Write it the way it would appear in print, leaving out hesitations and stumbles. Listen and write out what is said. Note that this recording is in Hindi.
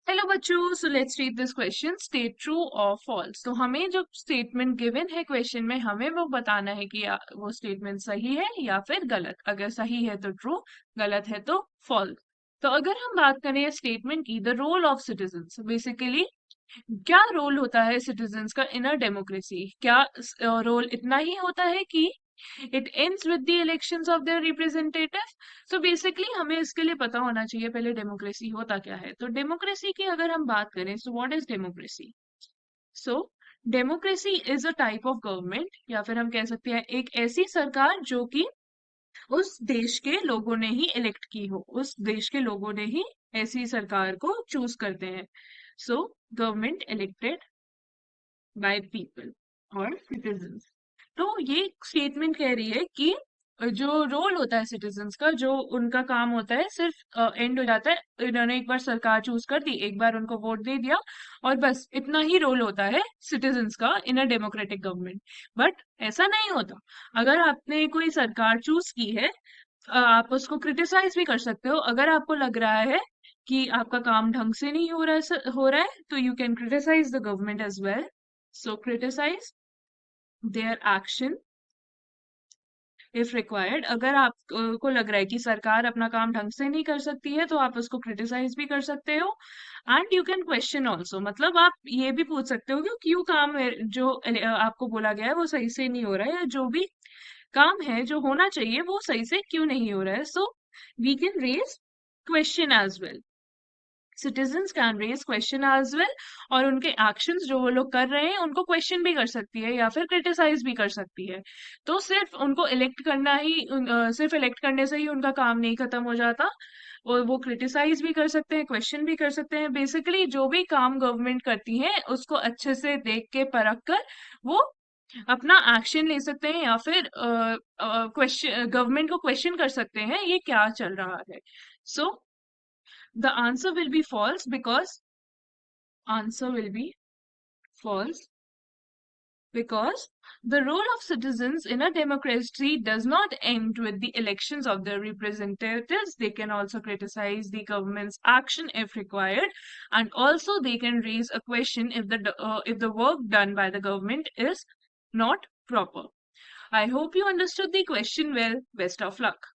हेलो बच्चों, so let's read this question. State true और फॉल्स। तो हमें जो स्टेटमेंट गिवन है क्वेश्चन में, हमें वो बताना है कि वो स्टेटमेंट सही है या फिर गलत। अगर सही है तो ट्रू, गलत है तो फॉल्स। तो अगर हम बात करें स्टेटमेंट की, the role of citizens, basically क्या रोल होता है सिटीजन्स का इन अ डेमोक्रेसी। क्या रोल इतना ही होता है कि it ends with the elections of their representative. So basically हमें इसके लिए पता होना चाहिए पहले डेमोक्रेसी होता क्या है। तो डेमोक्रेसी की अगर हम बात करें, so what is democracy. So democracy is a type of government, या फिर हम कह सकते हैं एक ऐसी सरकार जो कि उस देश के लोगों ने ही इलेक्ट की हो, उस देश के लोगों ने ही ऐसी सरकार को चूज करते हैं। So government elected by people और सिटीजन्स। तो ये स्टेटमेंट कह रही है कि जो रोल होता है सिटीजन्स का, जो उनका काम होता है, सिर्फ एंड हो जाता है। इन्होंने एक बार सरकार चूज कर दी, एक बार उनको वोट दे दिया, और बस इतना ही रोल होता है सिटीजन्स का इन अ डेमोक्रेटिक गवर्नमेंट। बट ऐसा नहीं होता। अगर आपने कोई सरकार चूज की है, आप उसको क्रिटिसाइज भी कर सकते हो। अगर आपको लग रहा है कि आपका काम ढंग से नहीं हो रहा है, तो you can criticise the government as well. So criticise their action if required. अगर आप को लग रहा है कि सरकार अपना काम ढंग से नहीं कर सकती है, तो आप उसको क्रिटिसाइज भी कर सकते हो। And you can question also, मतलब आप ये भी पूछ सकते हो कि क्यों काम जो आपको बोला गया है वो सही से नहीं हो रहा है, या जो भी काम है जो होना चाहिए वो सही से क्यों नहीं हो रहा है। So we can raise question as well. Citizens can raise question as well, और उनके एक्शंस जो वो लोग कर रहे हैं उनको क्वेश्चन भी कर सकती है या फिर क्रिटिसाइज भी कर सकती है। तो सिर्फ उनको इलेक्ट करना ही सिर्फ इलेक्ट करने से ही उनका काम नहीं खत्म हो जाता, और वो क्रिटिसाइज भी कर सकते हैं, क्वेश्चन भी कर सकते हैं। बेसिकली जो भी काम गवर्नमेंट करती है उसको अच्छे से देख के परख कर वो अपना एक्शन ले सकते हैं, या फिर क्वेश्चन गवर्नमेंट को क्वेश्चन कर सकते हैं ये क्या चल रहा है। सो the answer will be false, because answer will be false because the role of citizens in a democracy does not end with the elections of their representatives. They can also criticize the government's action if required, and also they can raise a question if the work done by the government is not proper. I hope you understood the question well. Best of luck.